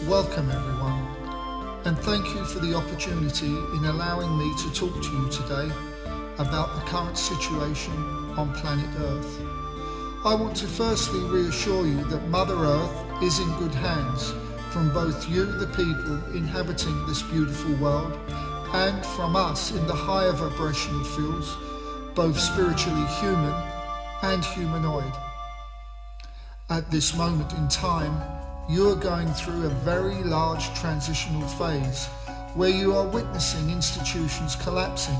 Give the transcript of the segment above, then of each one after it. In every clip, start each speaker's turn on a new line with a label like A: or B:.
A: Welcome everyone, and thank you for the opportunity in allowing me to talk to you today about the current situation on planet Earth. I want to firstly reassure you that Mother Earth is in good hands from both you, the people inhabiting this beautiful world, and from us in the higher vibrational fields, both spiritually human and humanoid. At this moment in time, you are going through a very large transitional phase where you are witnessing institutions collapsing.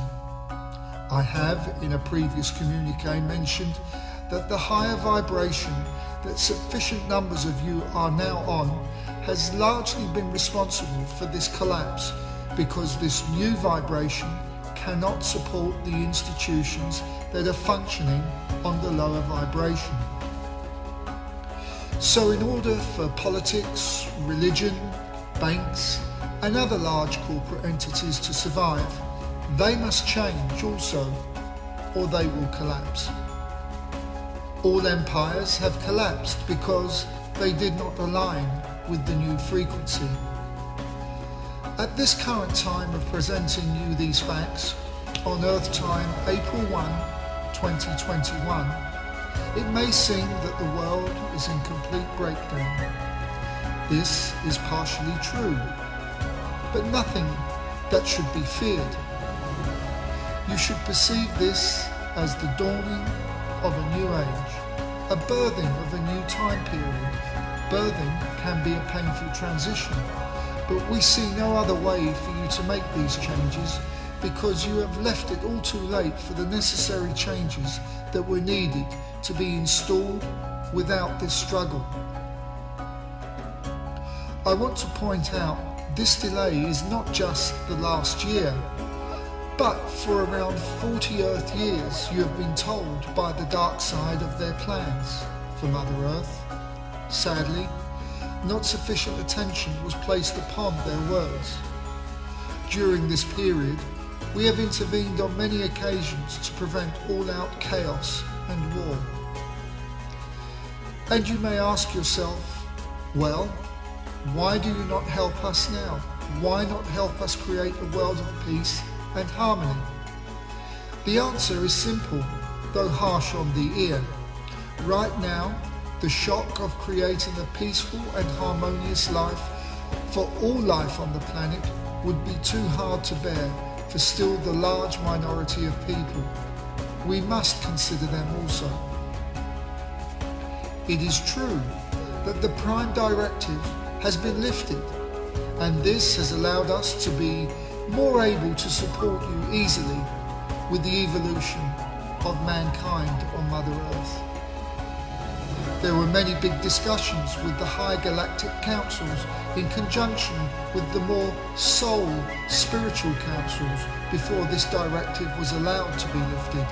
A: I have, in a previous communique, mentioned that the higher vibration that sufficient numbers of you are now on has largely been responsible for this collapse, because this new vibration cannot support the institutions that are functioning on the lower vibration. So in order for politics, religion, banks and other large corporate entities to survive, they must change also, or they will collapse. All empires have collapsed because they did not align with the new frequency. At this current time of presenting you these facts, on Earth time April 1, 2021, it may seem that the world is in complete breakdown. This is partially true, but nothing that should be feared. You should perceive this as the dawning of a new age, a birthing of a new time period. Birthing can be a painful transition, but we see no other way for you to make these changes, because you have left it all too late for the necessary changes that were needed to be installed without this struggle. I want to point out this delay is not just the last year, but for around 40 Earth years you have been told by the dark side of their plans for Mother Earth. Sadly, not sufficient attention was placed upon their words. During this period, we have intervened on many occasions to prevent all-out chaos and war. And you may ask yourself, well, why do you not help us now? Why not help us create a world of peace and harmony? The answer is simple, though harsh on the ear. Right now, the shock of creating a peaceful and harmonious life for all life on the planet would be too hard to bear for still the large minority of people. We must consider them also. It is true that the Prime Directive has been lifted, and this has allowed us to be more able to support you easily with the evolution of mankind on Mother Earth. There were many big discussions with the high galactic councils in conjunction with the more soul spiritual councils before this directive was allowed to be lifted,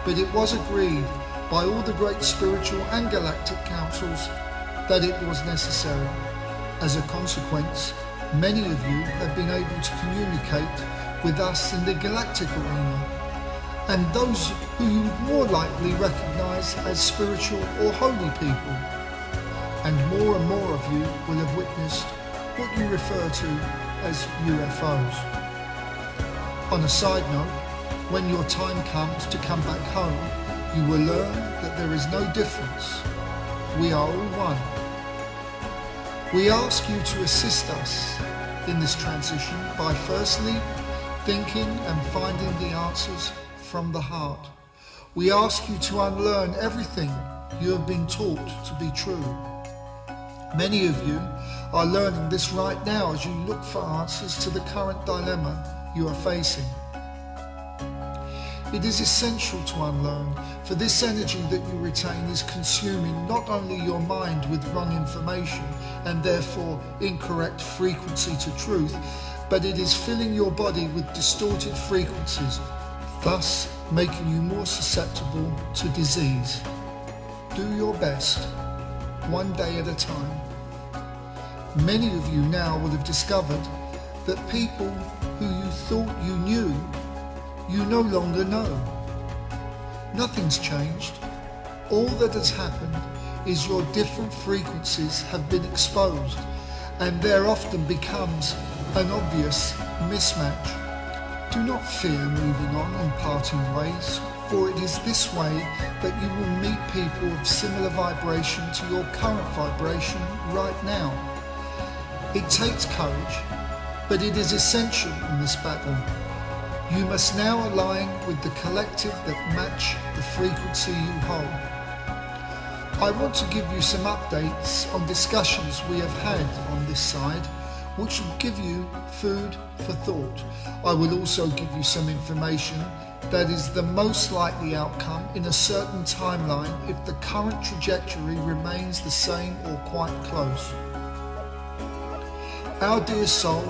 A: but it was agreed by all the great spiritual and galactic councils that it was necessary. As a consequence, many of you have been able to communicate with us in the galactic arena, and those who you would more likely recognize as spiritual or holy people. And more of you will have witnessed what you refer to as UFOs. On a side note, when your time comes to come back home, you will learn that there is no difference. We are all one. We ask you to assist us in this transition by firstly thinking and finding the answers from the heart. We ask you to unlearn everything you have been taught to be true. Many of you are learning this right now as you look for answers to the current dilemma you are facing. It is essential to unlearn, for this energy that you retain is consuming not only your mind with wrong information and therefore incorrect frequency to truth, but it is filling your body with distorted frequencies, thus making you more susceptible to disease. Do your best, one day at a time. Many of you now will have discovered that people who you thought you knew, you no longer know. Nothing's changed. All that has happened is your different frequencies have been exposed, and there often becomes an obvious mismatch. Do not fear moving on and parting ways, for it is this way that you will meet people of similar vibration to your current vibration right now. It takes courage, but it is essential in this battle. You must now align with the collective that match the frequency you hold. I want to give you some updates on discussions we have had on this side, which will give you food for thought. I will also give you some information that is the most likely outcome in a certain timeline if the current trajectory remains the same or quite close. Our dear soul,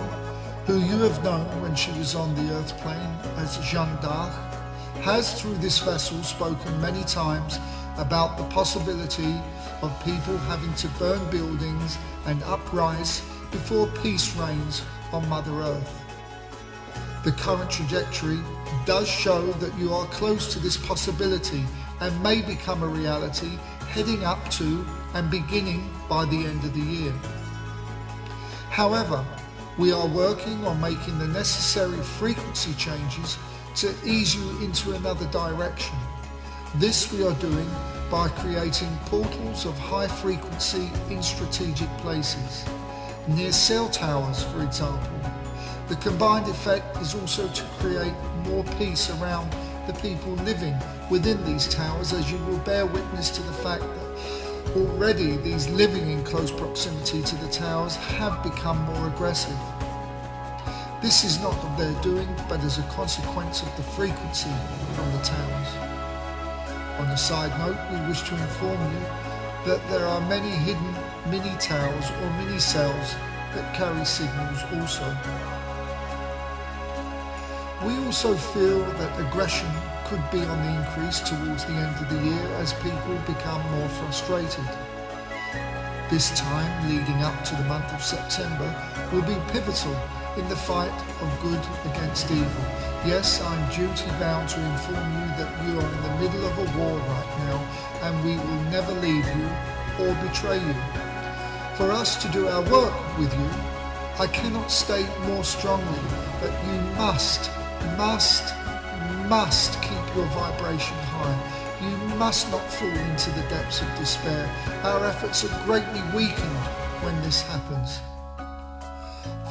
A: who you have known when she was on the earth plane as Jeanne d'Arc, has through this vessel spoken many times about the possibility of people having to burn buildings and uprise before peace reigns on Mother Earth. The current trajectory does show that you are close to this possibility and may become a reality heading up to and beginning by the end of the year. However, we are working on making the necessary frequency changes to ease you into another direction. This we are doing by creating portals of high frequency in strategic places, near cell towers for example. The combined effect is also to create more peace around the people living within these towers, as you will bear witness to the fact that already these living in close proximity to the towers have become more aggressive. This is not of their doing, but as a consequence of the frequency from the towers. On a side note, we wish to inform you that there are many hidden mini towers or mini cells that carry signals also. We also feel that aggression could be on the increase towards the end of the year as people become more frustrated. This time, leading up to the month of September, will be pivotal in the fight of good against evil. Yes, I'm duty bound to inform you that you are in the middle of a war right now, and we will never leave you or betray you. For us to do our work with you, I cannot state more strongly that you must keep your vibration high. You must not fall into the depths of despair. Our efforts are greatly weakened when this happens.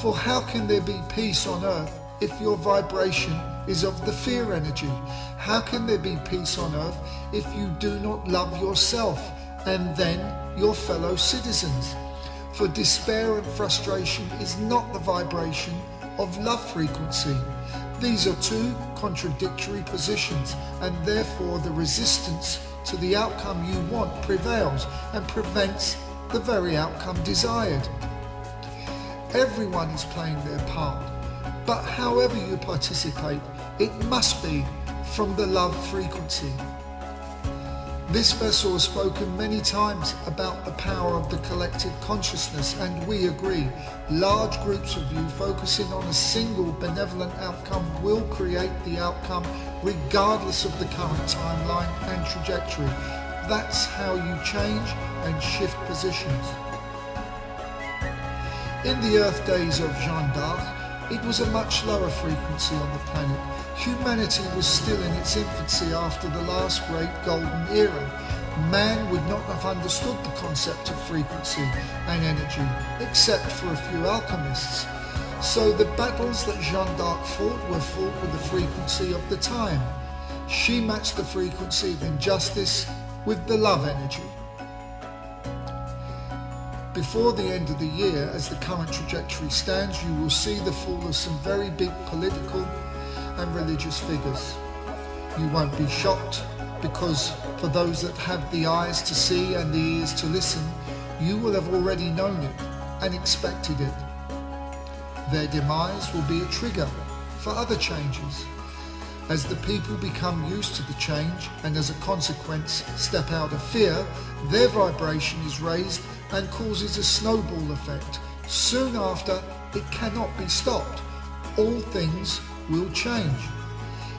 A: For how can there be peace on earth if your vibration is of the fear energy? How can there be peace on earth if you do not love yourself and then your fellow citizens? For despair and frustration is not the vibration of love frequency. These are two contradictory positions, and therefore the resistance to the outcome you want prevails and prevents the very outcome desired. Everyone is playing their part, but however you participate, it must be from the love frequency. This vessel has spoken many times about the power of the collective consciousness, and we agree. Large groups of you focusing on a single benevolent outcome will create the outcome regardless of the current timeline and trajectory. That's how you change and shift positions. In the Earth days of Jeanne d'Arc, it was a much lower frequency on the planet. Humanity was still in its infancy after the last great golden era. Man would not have understood the concept of frequency and energy, except for a few alchemists. So the battles that Jeanne d'Arc fought were fought with the frequency of the time. She matched the frequency of injustice with the love energy. Before the end of the year, as the current trajectory stands, you will see the fall of some very big political and religious figures. You won't be shocked, because for those that have the eyes to see and the ears to listen, you will have already known it and expected it. Their demise will be a trigger for other changes. As the people become used to the change and as a consequence step out of fear, their vibration is raised and causes a snowball effect. Soon after, it cannot be stopped. All things will change.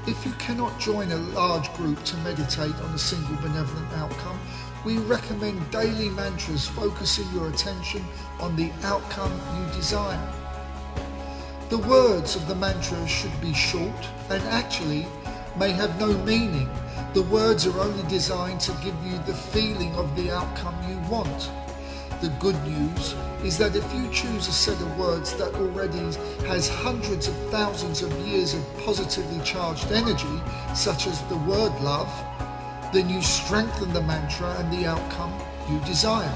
A: If you cannot join a large group to meditate on a single benevolent outcome, we recommend daily mantras focusing your attention on the outcome you desire. The words of the mantra should be short and actually may have no meaning. The words are only designed to give you the feeling of the outcome you want. The good news is that if you choose a set of words that already has hundreds of thousands of years of positively charged energy, such as the word love, then you strengthen the mantra and the outcome you desire.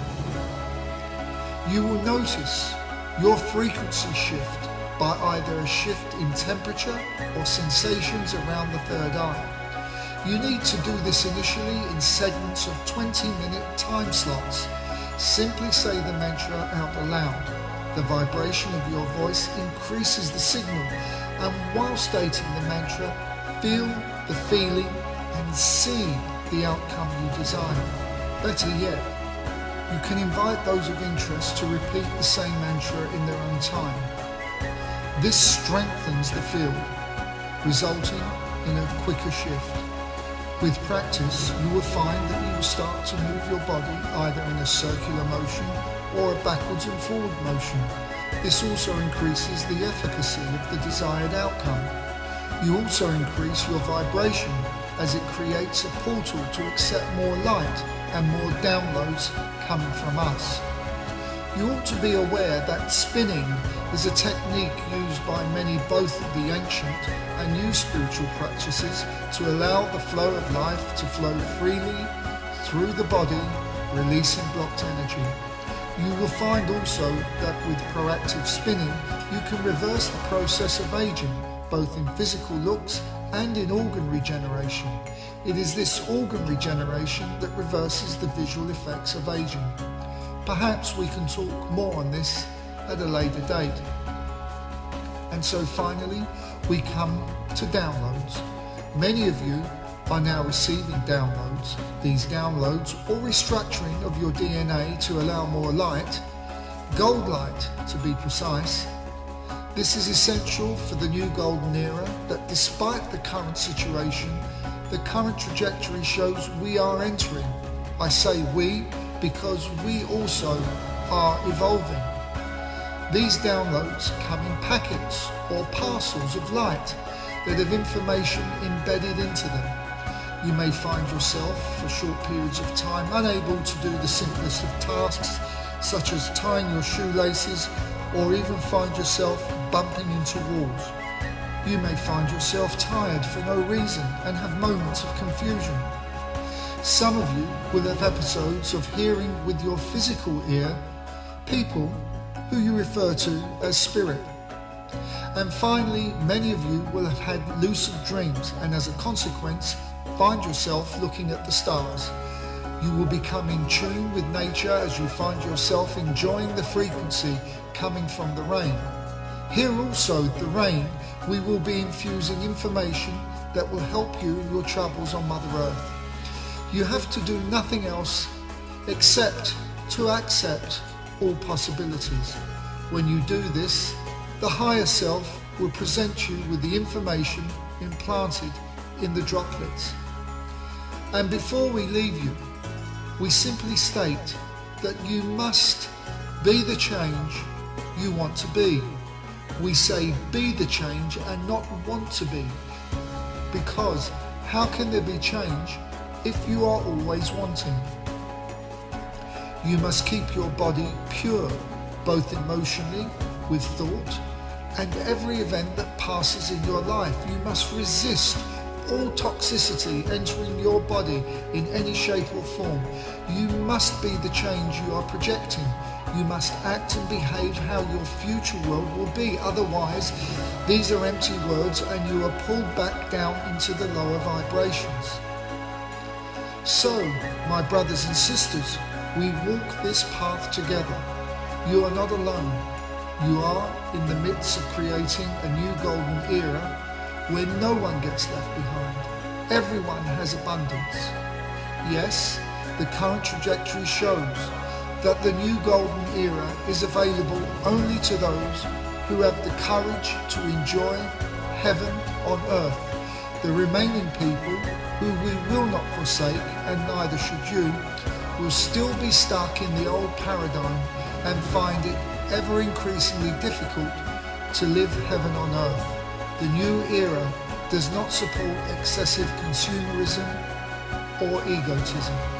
A: You will notice your frequency shift by either a shift in temperature or sensations around the third eye. You need to do this initially in segments of 20-minute time slots. Simply say the mantra out aloud. The vibration of your voice increases the signal, and while stating the mantra, feel the feeling and see the outcome you desire. Better yet, you can invite those of interest to repeat the same mantra in their own time. This strengthens the field, resulting in a quicker shift. With practice, you will find that you will start to move your body either in a circular motion or a backwards and forward motion. This also increases the efficacy of the desired outcome. You also increase your vibration as it creates a portal to accept more light and more downloads coming from us. You ought to be aware that spinning is a technique used by many both of the ancient and new spiritual practices to allow the flow of life to flow freely through the body, releasing blocked energy. You will find also that with proactive spinning, you can reverse the process of aging, both in physical looks and in organ regeneration. It is this organ regeneration that reverses the visual effects of aging. Perhaps we can talk more on this at a later date. And so finally, we come to downloads. Many of you are now receiving downloads. These downloads, or restructuring of your DNA to allow more light, gold light to be precise. This is essential for the new golden era that despite the current situation, the current trajectory shows we are entering. I say we because we also are evolving. These downloads come in packets or parcels of light that have information embedded into them. You may find yourself for short periods of time unable to do the simplest of tasks, such as tying your shoelaces, or even find yourself bumping into walls. You may find yourself tired for no reason and have moments of confusion. Some of you will have episodes of hearing with your physical ear people who you refer to as spirit. And finally, many of you will have had lucid dreams and as a consequence find yourself looking at the stars. You will become in tune with nature as you find yourself enjoying the frequency coming from the rain. Here also, the rain, we will be infusing information that will help you in your travels on Mother Earth. You have to do nothing else except to accept all possibilities. When you do this, the higher self will present you with the information implanted in the droplets. And before we leave you, we simply state that you must be the change you want to be. We say be the change and not want to be, because how can there be change if you are always wanting? You must keep your body pure, both emotionally, with thought, and every event that passes in your life. You must resist all toxicity entering your body in any shape or form. You must be the change you are projecting. You must act and behave how your future world will be. Otherwise, these are empty words and you are pulled back down into the lower vibrations. So, my brothers and sisters, we walk this path together. You are not alone. You are in the midst of creating a new golden era where no one gets left behind. Everyone has abundance. Yes, the current trajectory shows that the new golden era is available only to those who have the courage to enjoy heaven on earth. The remaining people, who we will not forsake, and neither should you, will still be stuck in the old paradigm and find it ever increasingly difficult to live heaven on earth. The new era does not support excessive consumerism or egotism.